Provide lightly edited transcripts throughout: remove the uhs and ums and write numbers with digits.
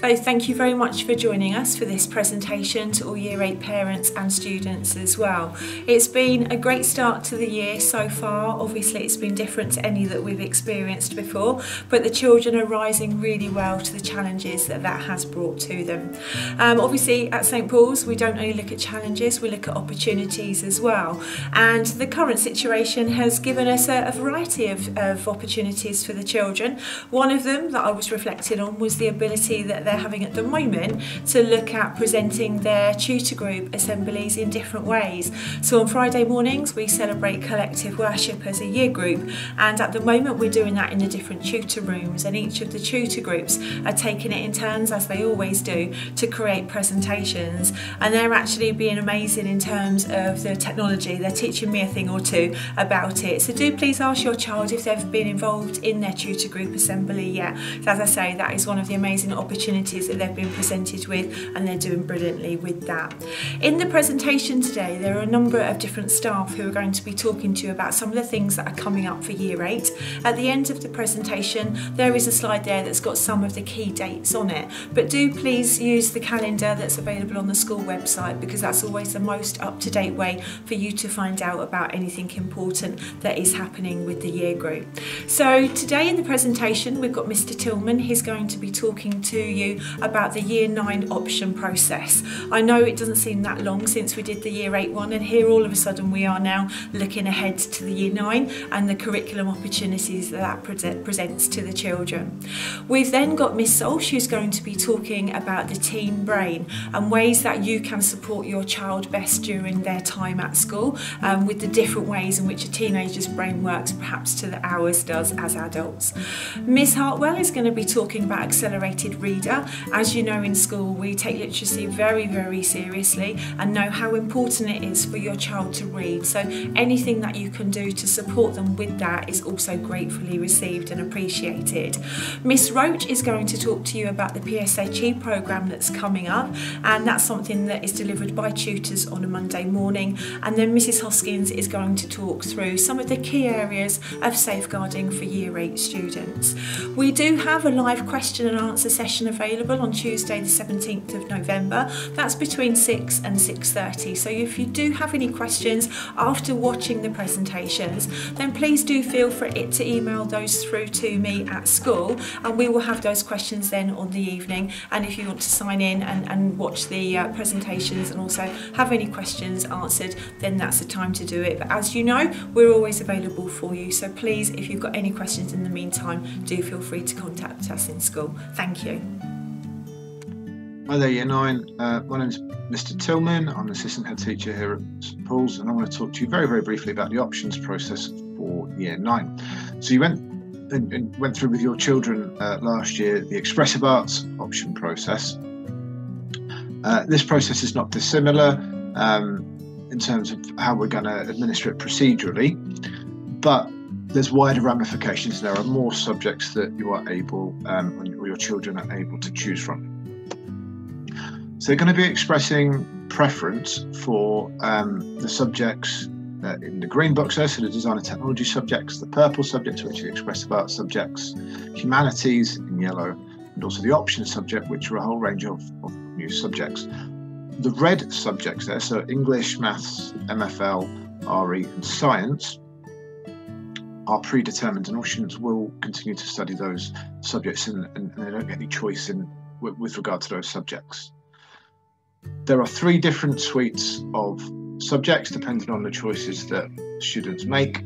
So thank you very much for joining us for this presentation to all Year 8 parents and students as well. It's been a great start to the year so far. Obviously it's been different to any that we've experienced before, but the children are rising really well to the challenges that has brought to them. Obviously at St Paul's we don't only look at challenges, we look at opportunities as well, and the current situation has given us a variety of opportunities for the children. One of them that I was reflecting on was the ability that they're having at the moment to look at presenting their tutor group assemblies in different ways. So on Friday mornings we celebrate collective worship as a year group, and at the moment we're doing that in the different tutor rooms, and each of the tutor groups are taking it in turns, as they always do, to create presentations, and they're actually being amazing in terms of the technology. They're teaching me a thing or two about it, so do please ask your child if they've been involved in their tutor group assembly yet. So as I say, that is one of the amazing opportunities that they've been presented with, and they're doing brilliantly with that. In the presentation today there are a number of different staff who are going to be talking to you about some of the things that are coming up for Year 8. At the end of the presentation there is a slide there that's got some of the key dates on it, but do please use the calendar that's available on the school website, because that's always the most up-to-date way for you to find out about anything important that is happening with the year group. So today in the presentation we've got Mr. Tillman. He's going to be talking to you about the Year 9 option process. I know it doesn't seem that long since we did the Year 8 one, and here all of a sudden we are now looking ahead to the Year 9 and the curriculum opportunities that presents to the children. We've then got Miss Solsh, who's going to be talking about the teen brain and ways that you can support your child best during their time at school, with the different ways in which a teenager's brain works perhaps to the ours does as adults. Miss Hartwell is going to be talking about accelerated reader. As you know, in school we take literacy very, very seriously and know how important it is for your child to read, so anything that you can do to support them with that is also gratefully received and appreciated. Miss Roach is going to talk to you about the PSHE programme that's coming up, and that's something that is delivered by tutors on a Monday morning, and then Mrs Hoskins is going to talk through some of the key areas of safeguarding for Year 8 students. We do have a live question and answer session available on Tuesday the 17th of November. That's between 6 and 6:30, so if you do have any questions after watching the presentations, then please do feel free to email those through to me at school, and we will have those questions then on the evening. And if you want to sign in and watch the presentations and also have any questions answered, then that's the time to do it. But as you know, we're always available for you, so please, if you've got any questions in the meantime, do feel free to contact us in school. Thank you. Hi there, Year 9. My name is Mr. Tillman. I'm an assistant head teacher here at St Paul's, and I want to talk to you very, very briefly about the options process for Year 9. So you went through with your children last year the expressive arts option process. This process is not dissimilar in terms of how we're going to administer it procedurally, but there's wider ramifications. There are more subjects that you are able, or your children are able to choose from. So they're going to be expressing preference for the subjects in the green box there, so the design and technology subjects, the purple subjects, which are the expressive arts subjects, humanities in yellow, and also the options subject, which are a whole range of new subjects. The red subjects there, so English, Maths, MFL, RE and Science, are predetermined, and all students will continue to study those subjects, and they don't get any choice with regard to those subjects. There are 3 different suites of subjects depending on the choices that students make.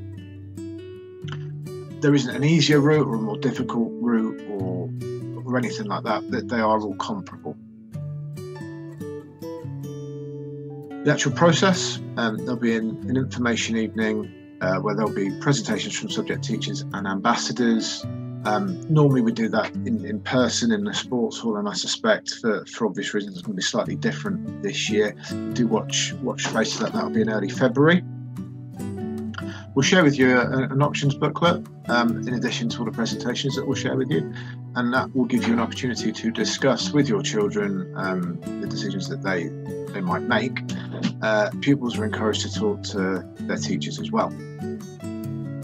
There isn't an easier route or a more difficult route or anything like that. They are all comparable. The actual process, there'll be an information evening where there'll be presentations from subject teachers and ambassadors. Normally we do that in person in the sports hall, and I suspect for obvious reasons it's going to be slightly different this year. Do watch space for that. That'll be in early February. We'll share with you an options booklet in addition to all the presentations that we'll share with you, and that will give you an opportunity to discuss with your children the decisions that they might make. Pupils are encouraged to talk to their teachers as well.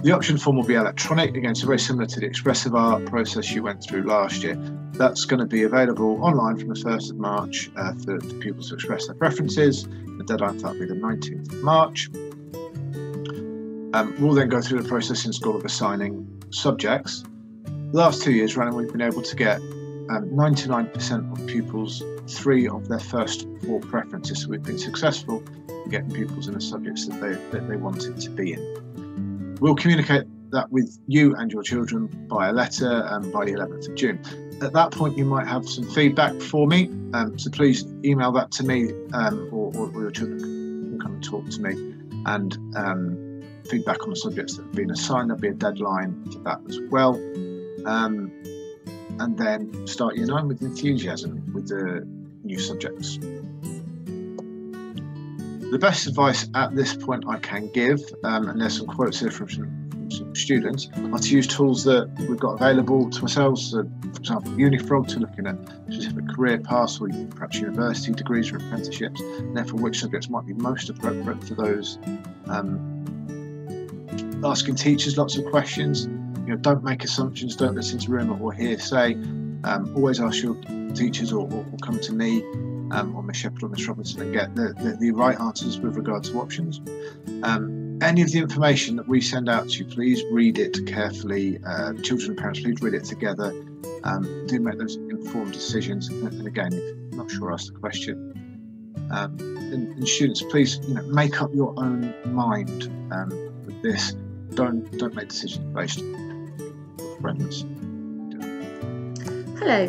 The option form will be electronic, again, so very similar to the Expressive Art process you went through last year. That's going to be available online from the 1st of March for pupils to express their preferences. The deadline for that will be the 19th of March. We'll then go through the process in school of assigning subjects. The last 2 years running, we've been able to get 99% of pupils 3 of their first 4 preferences, so we've been successful in getting pupils in the subjects that they wanted to be in. We'll communicate that with you and your children by a letter by the 11th of June. At that point, you might have some feedback for me, so please email that to me, or your children can come and talk to me, and feedback on the subjects that have been assigned. There'll be a deadline for that as well. And then start year 9 with enthusiasm with the new subjects. The best advice at this point I can give, and there's some quotes here from some students, are to use tools that we've got available to ourselves. So, for example, Unifrog, to looking at specific career paths or perhaps university degrees or apprenticeships, and therefore which subjects might be most appropriate for those. Asking teachers lots of questions. Don't make assumptions, don't listen to rumour or hearsay. Always ask your teachers or come to me or Miss Shepherd or Miss Robinson and get the right answers with regard to options. Any of the information that we send out to you, please read it carefully. Children and parents, please read it together. Do make those informed decisions. And again, if you're not sure, ask the question. And students, please make up your own mind with this. Don't make decisions based on friends. Hello,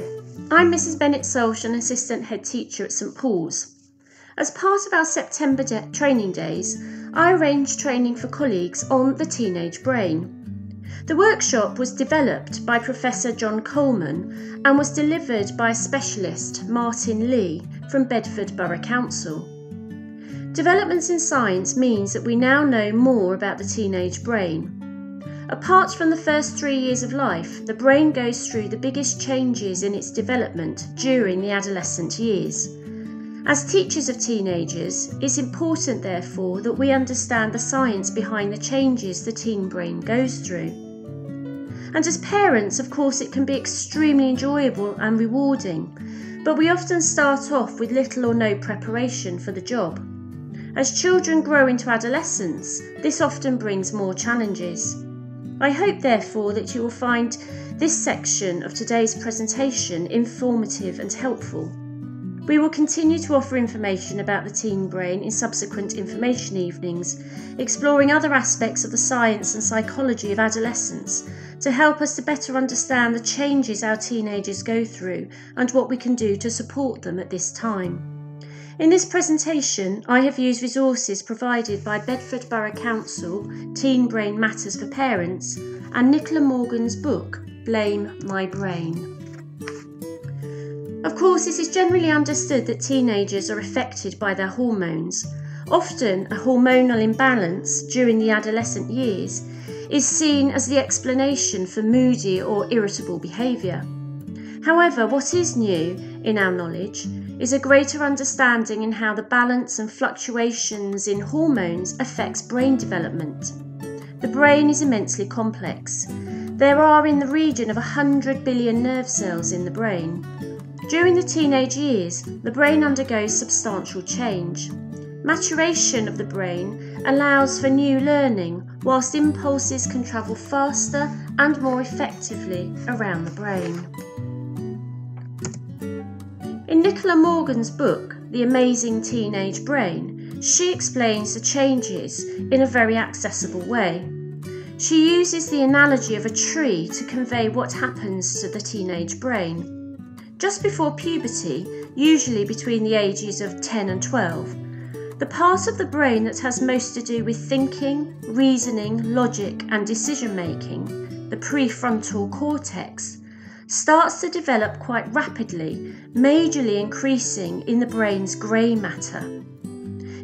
I'm Mrs. Bennett Solshan, Assistant Head Teacher at St Paul's. As part of our September training days, I arranged training for colleagues on the teenage brain. The workshop was developed by Professor John Coleman and was delivered by specialist Martin Lee from Bedford Borough Council. Developments in science means that we now know more about the teenage brain. Apart from the first 3 years of life, the brain goes through the biggest changes in its development during the adolescent years. As teachers of teenagers, it's important therefore that we understand the science behind the changes the teen brain goes through. And as parents, of course, it can be extremely enjoyable and rewarding, but we often start off with little or no preparation for the job. As children grow into adolescence, this often brings more challenges. I hope therefore that you will find this section of today's presentation informative and helpful. We will continue to offer information about the teen brain in subsequent information evenings, exploring other aspects of the science and psychology of adolescence to help us to better understand the changes our teenagers go through and what we can do to support them at this time. In this presentation, I have used resources provided by Bedford Borough Council, Teen Brain Matters for Parents, and Nicola Morgan's book, Blame My Brain. Of course, it is generally understood that teenagers are affected by their hormones. Often, a hormonal imbalance during the adolescent years is seen as the explanation for moody or irritable behaviour. However, what is new in our knowledge is a greater understanding in how the balance and fluctuations in hormones affects brain development. The brain is immensely complex. There are in the region of 100 billion nerve cells in the brain. During the teenage years, the brain undergoes substantial change. Maturation of the brain allows for new learning, whilst impulses can travel faster and more effectively around the brain. In Nicola Morgan's book, The Amazing Teenage Brain, she explains the changes in a very accessible way. She uses the analogy of a tree to convey what happens to the teenage brain. Just before puberty, usually between the ages of 10 and 12, the part of the brain that has most to do with thinking, reasoning, logic and decision making, the prefrontal cortex, starts to develop quite rapidly, majorly increasing in the brain's grey matter.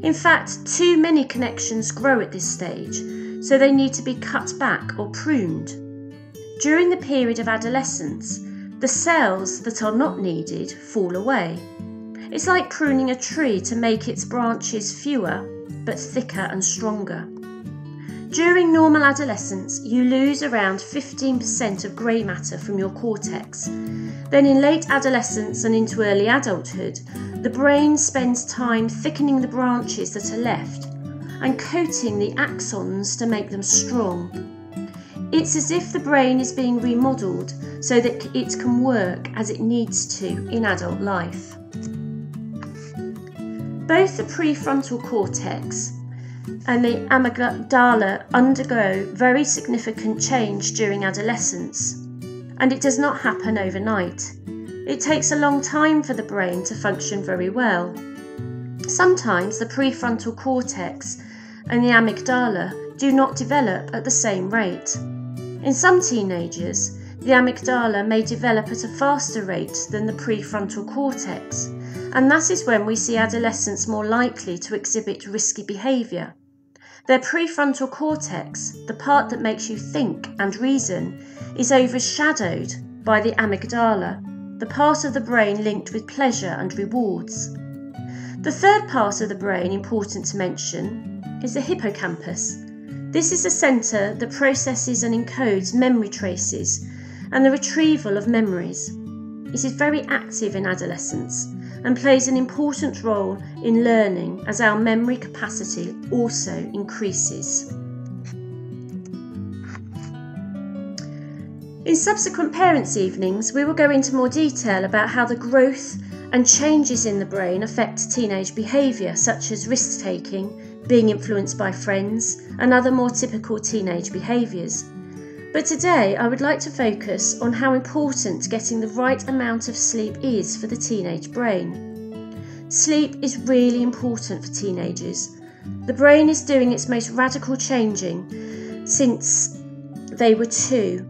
In fact, too many connections grow at this stage, so they need to be cut back or pruned. During the period of adolescence, the cells that are not needed fall away. It's like pruning a tree to make its branches fewer, but thicker and stronger. During normal adolescence, you lose around 15% of grey matter from your cortex. Then in late adolescence and into early adulthood, the brain spends time thickening the branches that are left and coating the axons to make them strong. It's as if the brain is being remodelled so that it can work as it needs to in adult life. Both the prefrontal cortex and the amygdala undergo very significant change during adolescence, and it does not happen overnight. It takes a long time for the brain to function very well. Sometimes the prefrontal cortex and the amygdala do not develop at the same rate. In some teenagers, the amygdala may develop at a faster rate than the prefrontal cortex, and that is when we see adolescents more likely to exhibit risky behaviour. Their prefrontal cortex, the part that makes you think and reason, is overshadowed by the amygdala, the part of the brain linked with pleasure and rewards. The third part of the brain important to mention is the hippocampus. This is a centre that processes and encodes memory traces and the retrieval of memories. It is very active in adolescence and plays an important role in learning as our memory capacity also increases. In subsequent parents' evenings, we will go into more detail about how the growth and changes in the brain affect teenage behaviour, such as risk-taking, being influenced by friends, and other more typical teenage behaviours. But today I would like to focus on how important getting the right amount of sleep is for the teenage brain. Sleep is really important for teenagers. The brain is doing its most radical changing since they were 2.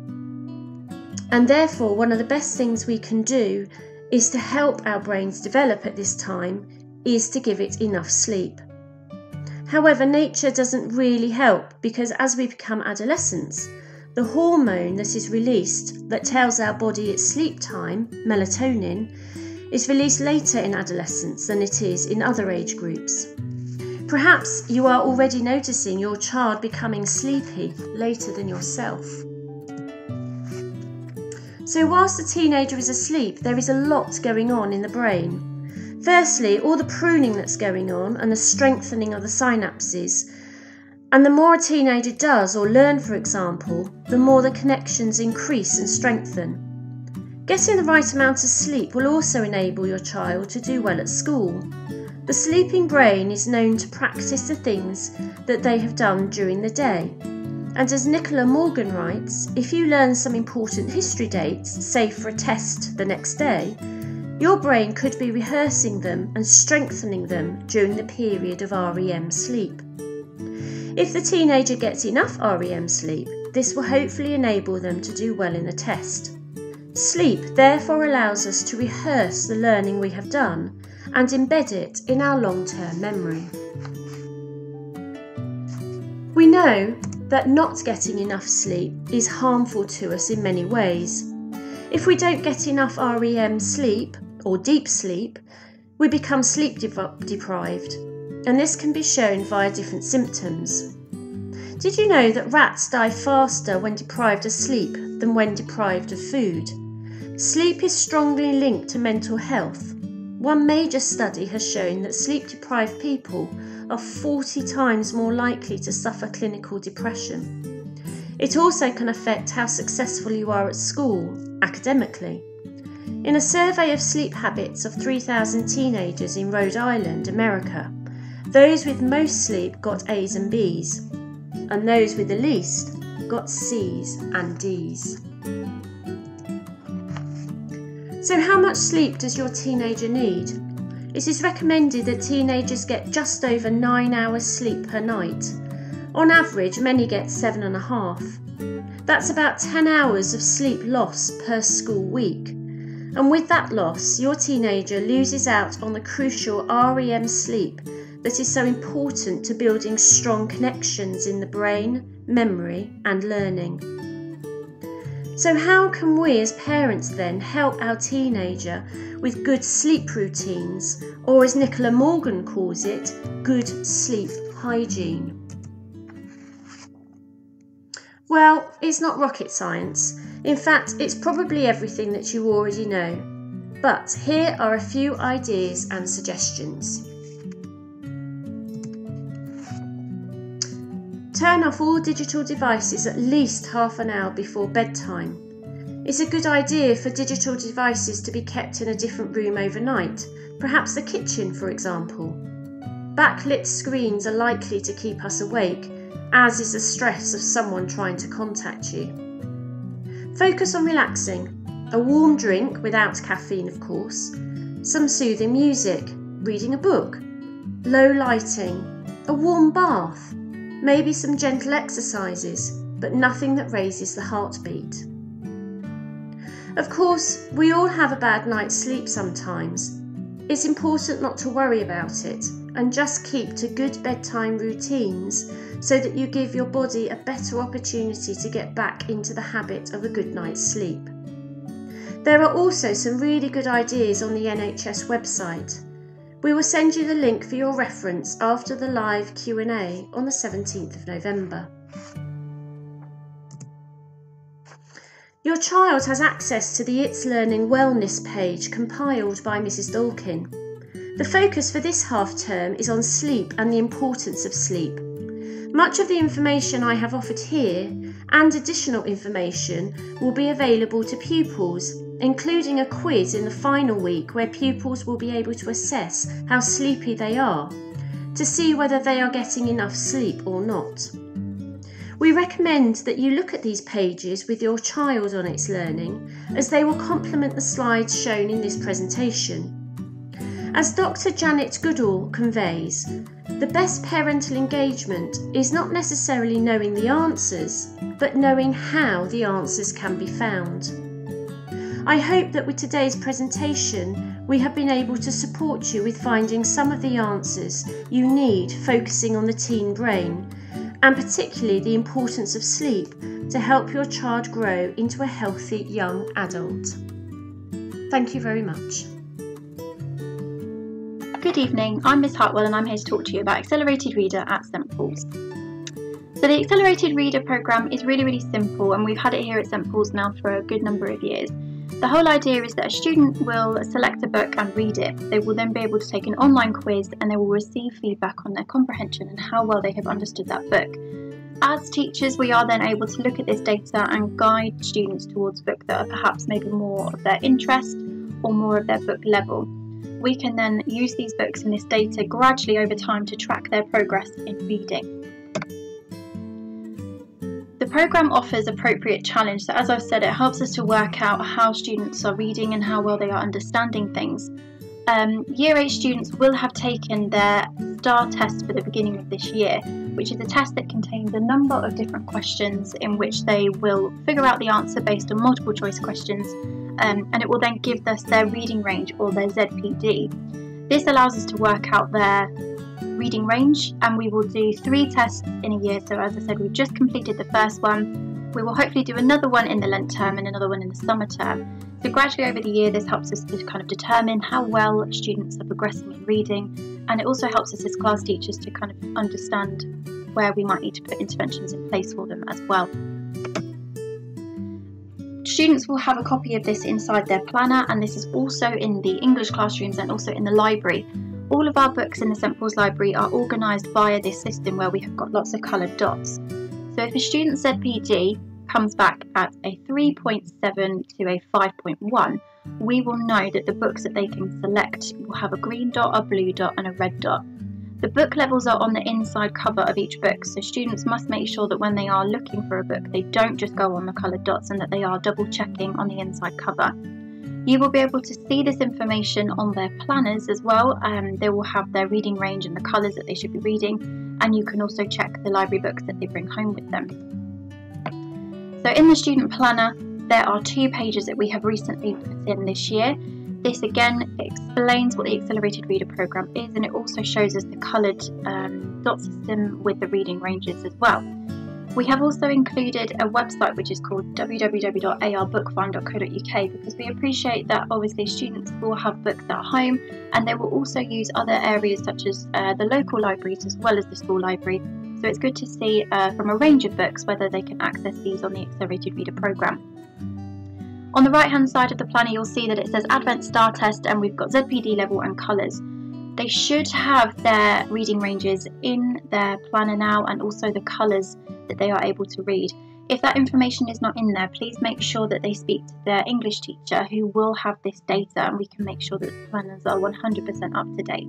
And therefore, one of the best things we can do is to help our brains develop at this time is to give it enough sleep. However, nature doesn't really help because as we become adolescents, the hormone that is released that tells our body it's sleep time, melatonin, is released later in adolescence than it is in other age groups. Perhaps you are already noticing your child becoming sleepy later than yourself. So whilst the teenager is asleep, there is a lot going on in the brain. Firstly, all the pruning that's going on and the strengthening of the synapses. And the more a teenager does or learn, for example, the more the connections increase and strengthen. Getting the right amount of sleep will also enable your child to do well at school. The sleeping brain is known to practice the things that they have done during the day. And as Nicola Morgan writes, if you learn some important history dates, say for a test the next day, your brain could be rehearsing them and strengthening them during the period of REM sleep. If the teenager gets enough REM sleep, this will hopefully enable them to do well in the test. Sleep therefore allows us to rehearse the learning we have done and embed it in our long-term memory. We know that not getting enough sleep is harmful to us in many ways. If we don't get enough REM sleep, or deep sleep, we become sleep deprived, and this can be shown via different symptoms. Did you know that rats die faster when deprived of sleep than when deprived of food? Sleep is strongly linked to mental health. One major study has shown that sleep-deprived people are 40 times more likely to suffer clinical depression. It also can affect how successful you are at school, academically. In a survey of sleep habits of 3,000 teenagers in Rhode Island, America, those with most sleep got A's and B's, and those with the least got C's and D's. So how much sleep does your teenager need? It is recommended that teenagers get just over 9 hours sleep per night. On average, many get 7.5. That's about 10 hours of sleep loss per school week. And with that loss, your teenager loses out on the crucial REM sleep that is so important to building strong connections in the brain, memory, and learning. So how can we as parents then help our teenager with good sleep routines, or as Nicola Morgan calls it, good sleep hygiene? Well, it's not rocket science. In fact, it's probably everything that you already know. But here are a few ideas and suggestions. Turn off all digital devices at least half an hour before bedtime. It's a good idea for digital devices to be kept in a different room overnight, perhaps the kitchen, for example. Backlit screens are likely to keep us awake, as is the stress of someone trying to contact you. Focus on relaxing. A warm drink, without caffeine of course, some soothing music, reading a book, low lighting, a warm bath, maybe some gentle exercises, but nothing that raises the heartbeat. Of course, we all have a bad night's sleep sometimes. It's important not to worry about it and just keep to good bedtime routines so that you give your body a better opportunity to get back into the habit of a good night's sleep. There are also some really good ideas on the NHS website. We will send you the link for your reference after the live Q&A on the 17th of November. Your child has access to the It's Learning Wellness page compiled by Mrs. Dalkin. The focus for this half term is on sleep and the importance of sleep. Much of the information I have offered here and additional information will be available to pupils, including a quiz in the final week where pupils will be able to assess how sleepy they are, to see whether they are getting enough sleep or not. We recommend that you look at these pages with your child on It's Learning, as they will complement the slides shown in this presentation. As Dr. Janet Goodall conveys, the best parental engagement is not necessarily knowing the answers, but knowing how the answers can be found. I hope that with today's presentation, we have been able to support you with finding some of the answers you need focusing on the teen brain, and particularly the importance of sleep to help your child grow into a healthy young adult. Thank you very much. Good evening, I'm Miss Hartwell and I'm here to talk to you about Accelerated Reader at St Paul's. So the Accelerated Reader programme is really simple, and we've had it here at St Paul's now for a good number of years. The whole idea is that a student will select a book and read it. They will then be able to take an online quiz and they will receive feedback on their comprehension and how well they have understood that book. As teachers, we are then able to look at this data and guide students towards books that are perhaps maybe more of their interest or more of their book level. We can then use these books and this data gradually over time to track their progress in reading. The programme offers appropriate challenge, so as I've said, it helps us to work out how students are reading and how well they are understanding things. Year 8 students will have taken their STAR test for the beginning of this year, which is a test that contains a number of different questions in which they will figure out the answer based on multiple choice questions, and it will then give us their reading range, or their ZPD. This allows us to work out their reading range, and we will do 3 tests in a year. So as I said, we've just completed the first one. We will hopefully do another one in the Lent term and another one in the summer term. So gradually over the year, this helps us to kind of determine how well students are progressing in reading, and it also helps us as class teachers to kind of understand where we might need to put interventions in place for them as well. Students will have a copy of this inside their planner, and this is also in the English classrooms and also in the library. All of our books in the St Paul's Library are organised via this system where we have got lots of coloured dots. So if a student's ZPD comes back at a 3.7 to a 5.1, we will know that the books that they can select will have a green dot, a blue dot and a red dot. The book levels are on the inside cover of each book, so students must make sure that when they are looking for a book, they don't just go on the coloured dots and that they are double checking on the inside cover. You will be able to see this information on their planners as well. They will have their reading range and the colours that they should be reading, and you can also check the library books that they bring home with them. So in the student planner, there are 2 pages that we have recently put in this year. This again explains what the Accelerated Reader programme is, and it also shows us the coloured dot system with the reading ranges as well. We have also included a website which is called www.arbookfind.co.uk, because we appreciate that obviously students will have books at home, and they will also use other areas such as the local libraries as well as the school library. So it's good to see from a range of books whether they can access these on the Accelerated Reader programme. On the right hand side of the planner you'll see that it says Advent Star Test, and we've got ZPD level and colours. They should have their reading ranges in their planner now, and also the colours that they are able to read. If that information is not in there, please make sure that they speak to their English teacher who will have this data, and we can make sure that the planners are 100% up to date.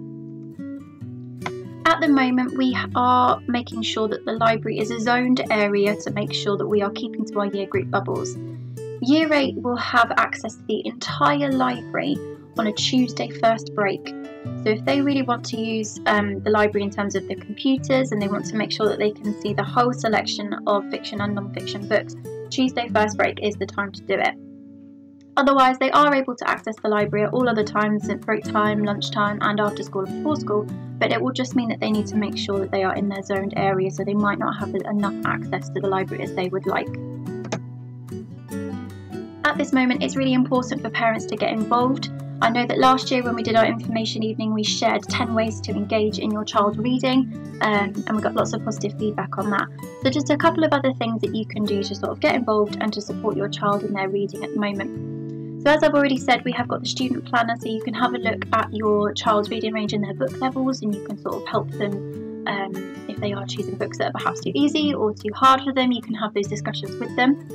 At the moment we are making sure that the library is a zoned area to make sure that we are keeping to our year group bubbles. Year 8 will have access to the entire library on a Tuesday first break. So if they really want to use the library in terms of the computers, and they want to make sure that they can see the whole selection of fiction and non-fiction books, Tuesday first break is the time to do it. Otherwise, they are able to access the library at all other times, at break time, lunchtime and after school and before school, but it will just mean that they need to make sure that they are in their zoned area, so they might not have enough access to the library as they would like. At this moment, it's really important for parents to get involved. I know that last year when we did our information evening, we shared 10 ways to engage in your child's reading, and we got lots of positive feedback on that. So just a couple of other things that you can do to sort of get involved and to support your child in their reading at the moment. So as I've already said, we have got the student planner, so you can have a look at your child's reading range and their book levels, and you can sort of help them if they are choosing books that are perhaps too easy or too hard for them. You can have those discussions with them.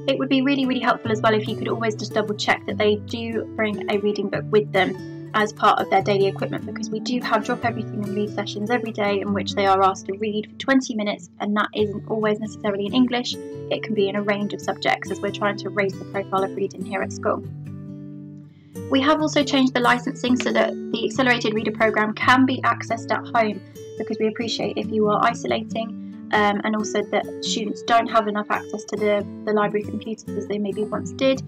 It would be really helpful as well if you could always just double check that they do bring a reading book with them as part of their daily equipment, because we do have drop everything and read sessions every day in which they are asked to read for 20 minutes, and that isn't always necessarily in English. It can be in a range of subjects as we're trying to raise the profile of reading here at school. We have also changed the licensing so that the Accelerated Reader programme can be accessed at home, because we appreciate if you are isolating and also that students don't have enough access to the library computers as they maybe once did.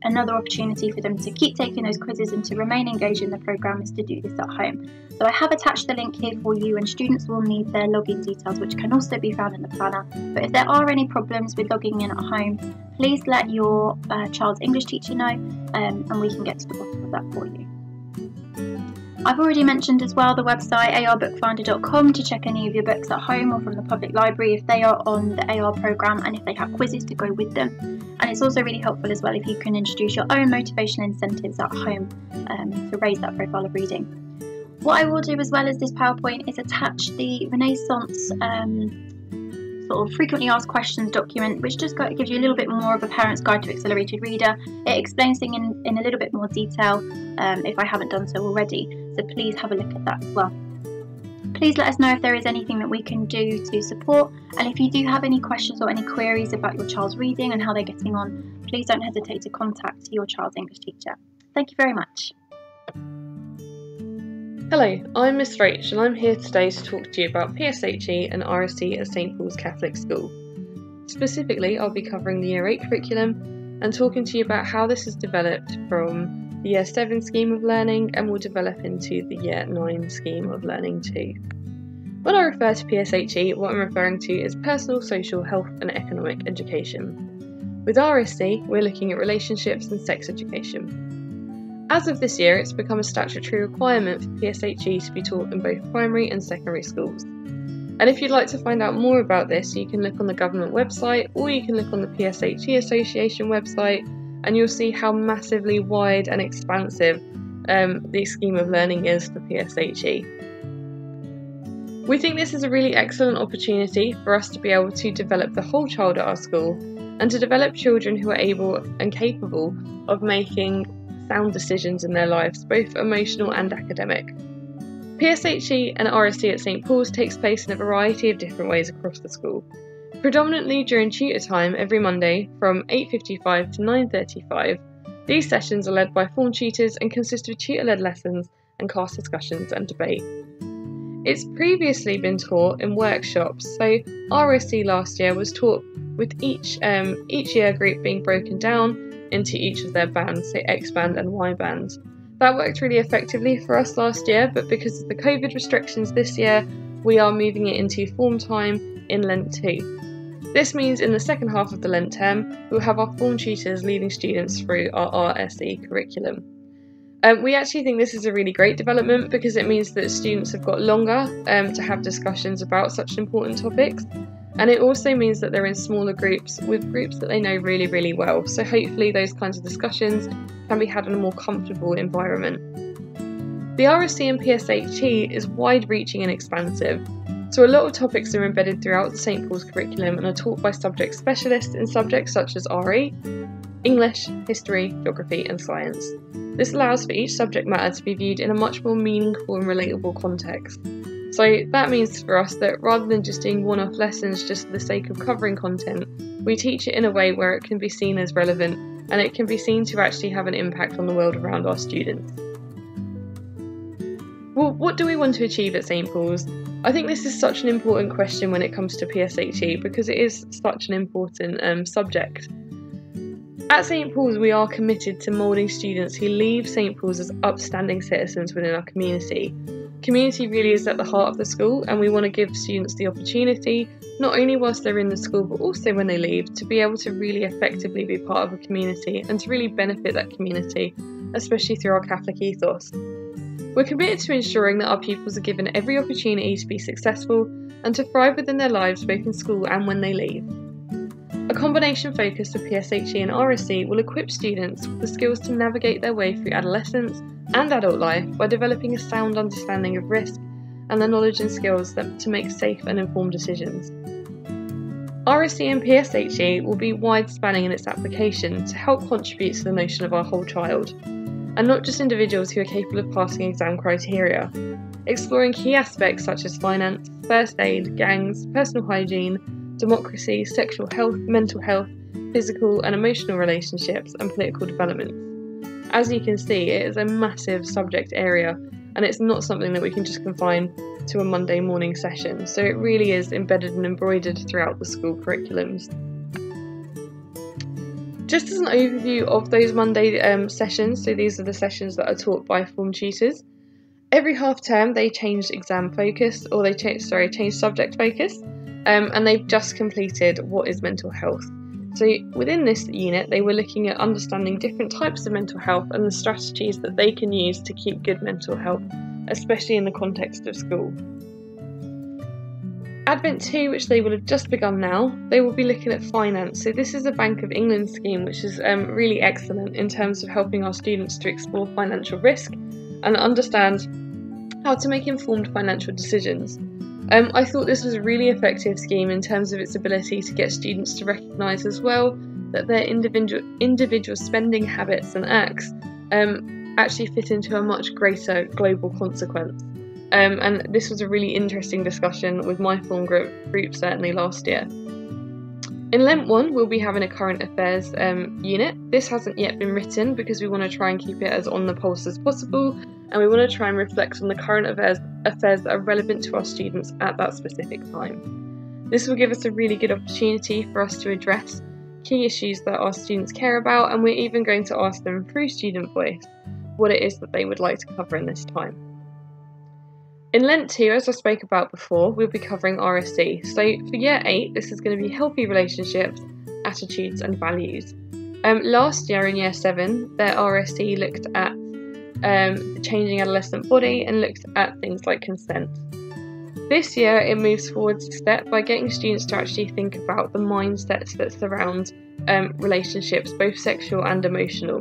Another opportunity for them to keep taking those quizzes and to remain engaged in the programme is to do this at home. So I have attached the link here for you, and students will need their login details, which can also be found in the planner. But if there are any problems with logging in at home, please let your child's English teacher know, and we can get to the bottom of that for you. I've already mentioned as well the website arbookfinder.com to check any of your books at home or from the public library if they are on the AR programme and if they have quizzes to go with them. And it's also really helpful as well if you can introduce your own motivational incentives at home to raise that profile of reading. What I will do as well as this PowerPoint is attach the Renaissance sort of frequently asked questions document, which just gives you a little bit more of a parent's guide to Accelerated Reader. It explains things in a little bit more detail if I haven't done so already, so please have a look at that as well. Please let us know if there is anything that we can do to support, and if you do have any questions or any queries about your child's reading and how they're getting on, please don't hesitate to contact your child's English teacher. Thank you very much. Hello, I'm Miss Rach and I'm here today to talk to you about PSHE and RSE at St Paul's Catholic School. Specifically, I'll be covering the Year 8 curriculum and talking to you about how this has developed from the Year 7 scheme of learning and will develop into the Year 9 scheme of learning too. When I refer to PSHE, what I'm referring to is personal, social, health and economic education. With RSE, we're looking at relationships and sex education. As of this year, it's become a statutory requirement for PSHE to be taught in both primary and secondary schools. And if you'd like to find out more about this, you can look on the government website or you can look on the PSHE Association website, and you'll see how massively wide and expansive the scheme of learning is for PSHE. We think this is a really excellent opportunity for us to be able to develop the whole child at our school and to develop children who are able and capable of making sound decisions in their lives, both emotional and academic. PSHE and RSE at St Paul's takes place in a variety of different ways across the school. Predominantly during tutor time every Monday from 8:55 to 9:35, these sessions are led by form tutors and consist of tutor-led lessons and class discussions and debate. It's previously been taught in workshops, so RSE last year was taught with each year group being broken down into each of their bands, so X band and Y band. That worked really effectively for us last year, but because of the COVID restrictions this year, we are moving it into form time in Lent 2. This means in the second half of the Lent term, we'll have our form tutors leading students through our RSE curriculum. We actually think this is a really great development because it means that students have got longer to have discussions about such important topics, and it also means that they're in smaller groups with groups that they know really, really well. So hopefully those kinds of discussions can be had in a more comfortable environment. The RSC and PSHE is wide-reaching and expansive, so a lot of topics are embedded throughout the St Paul's curriculum and are taught by subject specialists in subjects such as RE, English, history, geography and science. This allows for each subject matter to be viewed in a much more meaningful and relatable context. So that means for us that rather than just doing one-off lessons just for the sake of covering content, we teach it in a way where it can be seen as relevant and it can be seen to actually have an impact on the world around our students. Well, what do we want to achieve at St Paul's? I think this is such an important question when it comes to PSHE because it is such an important subject. At St Paul's, we are committed to moulding students who leave St Paul's as upstanding citizens within our community. Community really is at the heart of the school, and we want to give students the opportunity, not only whilst they're in the school but also when they leave, to be able to really effectively be part of a community and to really benefit that community, especially through our Catholic ethos. We're committed to ensuring that our pupils are given every opportunity to be successful and to thrive within their lives both in school and when they leave. A combination focus of PSHE and RSC will equip students with the skills to navigate their way through adolescence and adult life by developing a sound understanding of risk and the knowledge and skills to make safe and informed decisions. RSC and PSHE will be wide-spanning in its application to help contribute to the notion of our whole child, and not just individuals who are capable of passing exam criteria, exploring key aspects such as finance, first aid, gangs, personal hygiene, democracy, sexual health, mental health, physical and emotional relationships, and political development. As you can see, it is a massive subject area, and it's not something that we can just confine to a Monday morning session, so it really is embedded and embroidered throughout the school curriculums. Just as an overview of those Monday sessions, so these are the sessions that are taught by form tutors. Every half term they change exam focus, or they change subject focus, and they've just completed what is mental health. So within this unit they were looking at understanding different types of mental health and the strategies that they can use to keep good mental health, especially in the context of school. Advent 2, which they will have just begun now, they will be looking at finance. So this is a Bank of England scheme which is really excellent in terms of helping our students to explore financial risk and understand how to make informed financial decisions. I thought this was a really effective scheme in terms of its ability to get students to recognise as well that their individual spending habits and acts actually fit into a much greater global consequence. And this was a really interesting discussion with my form group certainly last year. In Lent 1 we'll be having a current affairs unit. This hasn't yet been written because we want to try and keep it as on the pulse as possible, and we want to try and reflect on the current affairs that are relevant to our students at that specific time. This will give us a really good opportunity for us to address key issues that our students care about, and we're even going to ask them through student voice what it is that they would like to cover in this time. In Lent 2, as I spoke about before, we'll be covering RSC. So for Year 8, this is going to be healthy relationships, attitudes and values. Last year in Year 7, their RSC looked at the changing adolescent body and looked at things like consent. This year it moves forward a step by getting students to actually think about the mindsets that surround relationships, both sexual and emotional.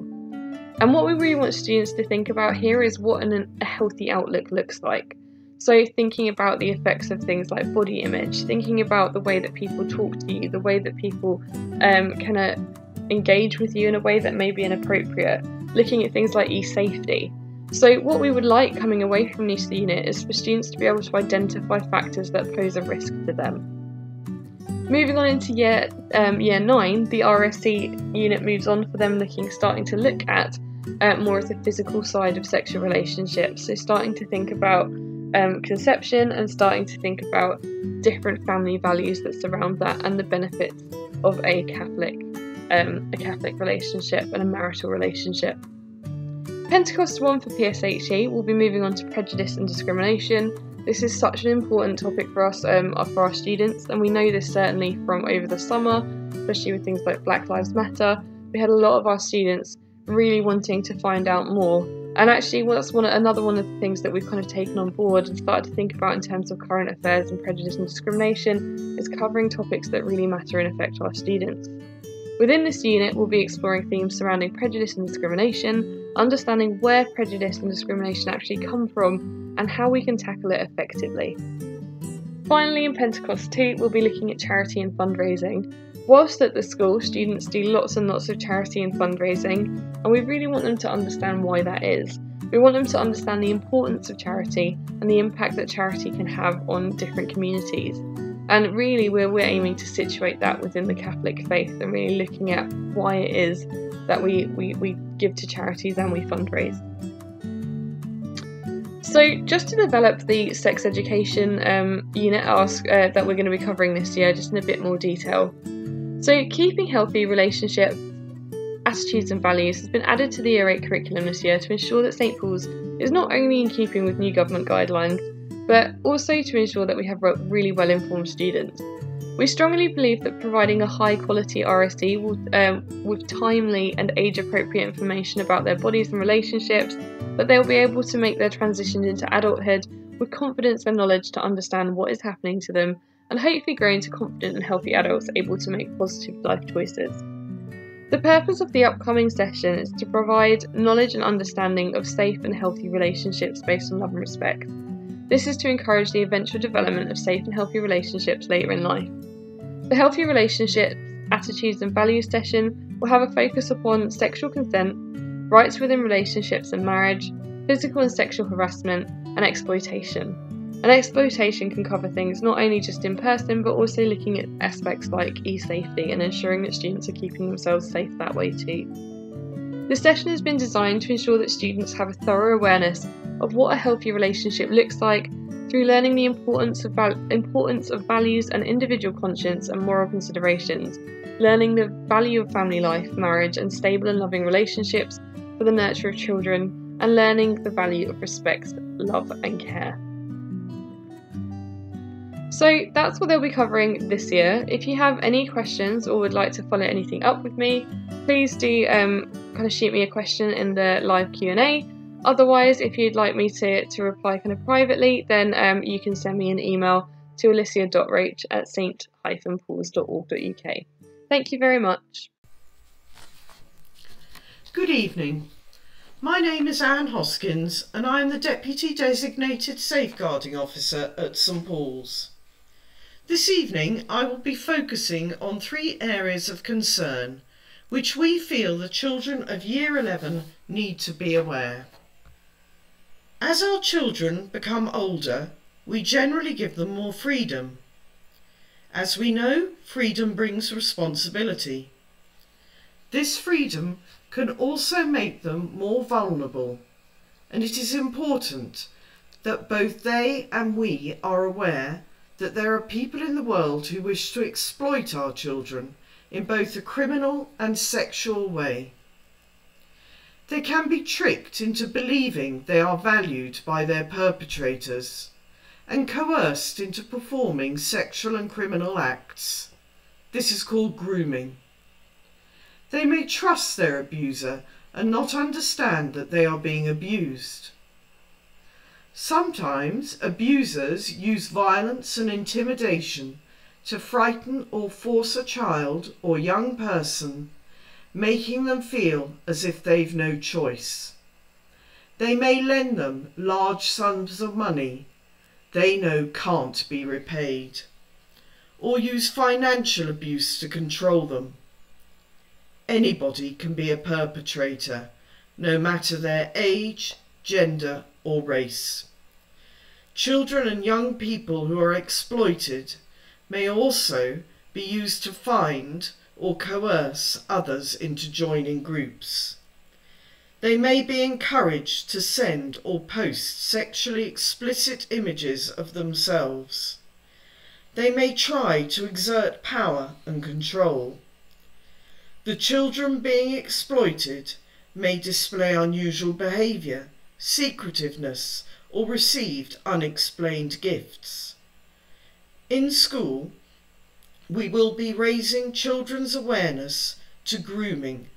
And what we really want students to think about here is what a healthy outlook looks like. So thinking about the effects of things like body image, thinking about the way that people talk to you, the way that people can engage with you in a way that may be inappropriate, looking at things like e-safety. So what we would like coming away from this unit is for students to be able to identify factors that pose a risk to them. Moving on into year 9, the RSC unit moves on for them starting to look at more of the physical side of sexual relationships. So starting to think about conception and starting to think about different family values that surround that and the benefits of a Catholic relationship and a marital relationship. Pentecost 1 for PSHE will be moving on to prejudice and discrimination. This is such an important topic for us, for our students, and we know this certainly from over the summer, especially with things like Black Lives Matter. We had a lot of our students really wanting to find out more And actually, that's another one of the things that we've kind of taken on board and started to think about in terms of current affairs and prejudice and discrimination is covering topics that really matter and affect our students. Within this unit, we'll be exploring themes surrounding prejudice and discrimination, understanding where prejudice and discrimination actually come from, and how we can tackle it effectively. Finally, in Pentecost 2, we'll be looking at charity and fundraising. Whilst at the school, students do lots and lots of charity and fundraising, and we really want them to understand why that is. We want them to understand the importance of charity and the impact that charity can have on different communities. And really, we're aiming to situate that within the Catholic faith and really looking at why it is that we give to charities and we fundraise. So just to develop the sex education unit that we're going to be covering this year, just in a bit more detail. So keeping healthy relationships, attitudes and values has been added to the Year 8 curriculum this year to ensure that St Paul's is not only in keeping with new government guidelines, but also to ensure that we have really well-informed students. We strongly believe that providing a high-quality RSE with timely and age-appropriate information about their bodies and relationships, that they'll be able to make their transition into adulthood with confidence and knowledge to understand what is happening to them, and hopefully grow into confident and healthy adults able to make positive life choices. The purpose of the upcoming session is to provide knowledge and understanding of safe and healthy relationships based on love and respect. This is to encourage the eventual development of safe and healthy relationships later in life. The Healthy Relationships, Attitudes and Values session will have a focus upon sexual consent, rights within relationships and marriage, physical and sexual harassment, and exploitation. And exploitation can cover things not only just in person, but also looking at aspects like e-safety and ensuring that students are keeping themselves safe that way too. This session has been designed to ensure that students have a thorough awareness of what a healthy relationship looks like through learning the importance of values and individual conscience and moral considerations, learning the value of family life, marriage and stable and loving relationships for the nurture of children, and learning the value of respect, love and care. So that's what they'll be covering this year. If you have any questions or would like to follow anything up with me, please do kind of shoot me a question in the live Q&A. Otherwise, if you'd like me to reply kind of privately, then you can send me an email to alicia.roach@st-pauls.org.uk. Thank you very much. Good evening. My name is Anne Hoskins and I am the Deputy Designated Safeguarding Officer at St Paul's. This evening I will be focusing on 3 areas of concern which we feel the children of Year 11 need to be aware. As our children become older, we generally give them more freedom. As we know, freedom brings responsibility. This freedom can also make them more vulnerable, and it is important that both they and we are aware that there are people in the world who wish to exploit our children in both a criminal and sexual way. They can be tricked into believing they are valued by their perpetrators and coerced into performing sexual and criminal acts. This is called grooming. They may trust their abuser and not understand that they are being abused. Sometimes abusers use violence and intimidation to frighten or force a child or young person, making them feel as if they've no choice. They may lend them large sums of money they know can't be repaid, or use financial abuse to control them. Anybody can be a perpetrator, no matter their age, gender or race. Children and young people who are exploited may also be used to find or coerce others into joining groups. They may be encouraged to send or post sexually explicit images of themselves. They may try to exert power and control. The children being exploited may display unusual behaviour, secretiveness, or received unexplained gifts. In school, we will be raising children's awareness to grooming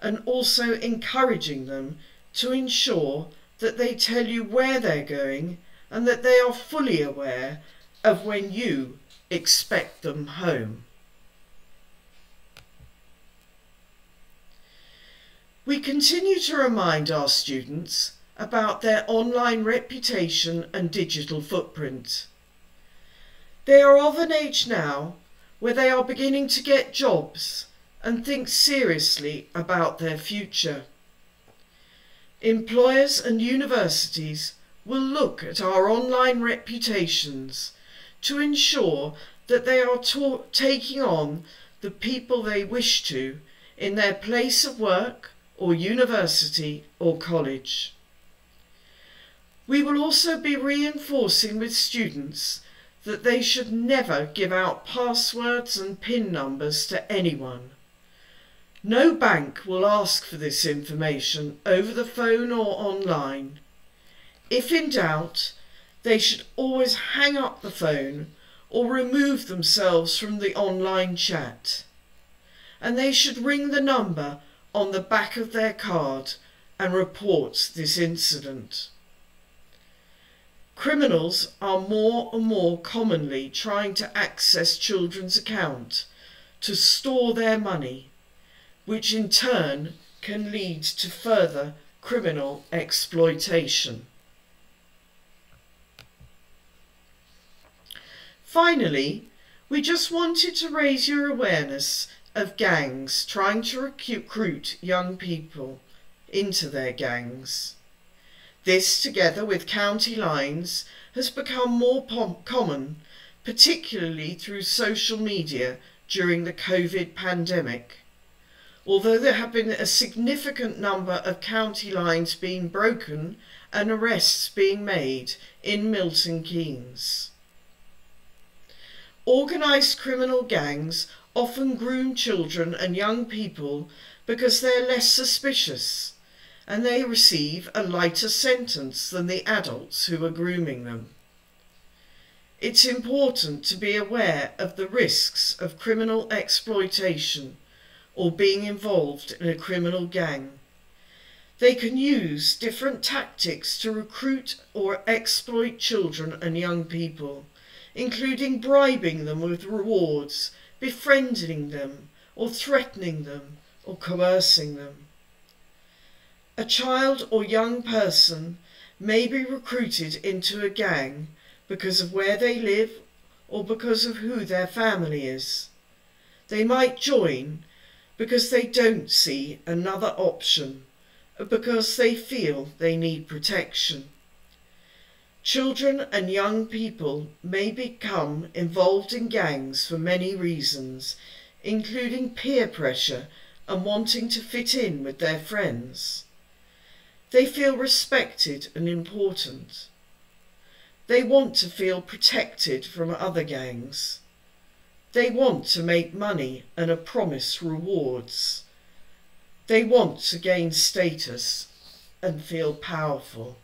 and also encouraging them to ensure that they tell you where they're going and that they are fully aware of when you expect them home. We continue to remind our students about their online reputation and digital footprint. They are of an age now where they are beginning to get jobs and think seriously about their future. Employers and universities will look at our online reputations to ensure that they are taking on the people they wish to in their place of work or university or college. We will also be reinforcing with students that they should never give out passwords and PIN numbers to anyone. No bank will ask for this information over the phone or online. If in doubt, they should always hang up the phone or remove themselves from the online chat. And they should ring the number on the back of their card and report this incident. Criminals are more and more commonly trying to access children's accounts to store their money, which in turn can lead to further criminal exploitation. Finally, we just wanted to raise your awareness of gangs trying to recruit young people into their gangs. This, together with county lines, has become more common, particularly through social media during the COVID pandemic. Although there have been a significant number of county lines being broken and arrests being made in Milton Keynes. Organised criminal gangs often groom children and young people because they're less suspicious and they receive a lighter sentence than the adults who are grooming them. It's important to be aware of the risks of criminal exploitation or being involved in a criminal gang. They can use different tactics to recruit or exploit children and young people, including bribing them with rewards, befriending them, or threatening them, or coercing them. A child or young person may be recruited into a gang because of where they live or because of who their family is. They might join because they don't see another option, or because they feel they need protection. Children and young people may become involved in gangs for many reasons, including peer pressure and wanting to fit in with their friends. They feel respected and important. They want to feel protected from other gangs. They want to make money and are promised rewards. They want to gain status and feel powerful.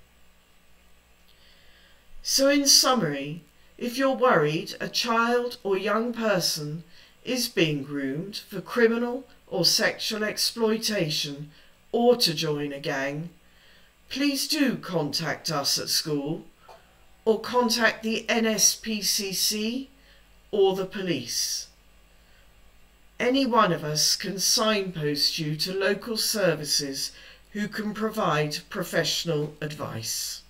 So in summary, if you're worried a child or young person is being groomed for criminal or sexual exploitation or to join a gang, please do contact us at school or contact the NSPCC or the police. Any one of us can signpost you to local services who can provide professional advice.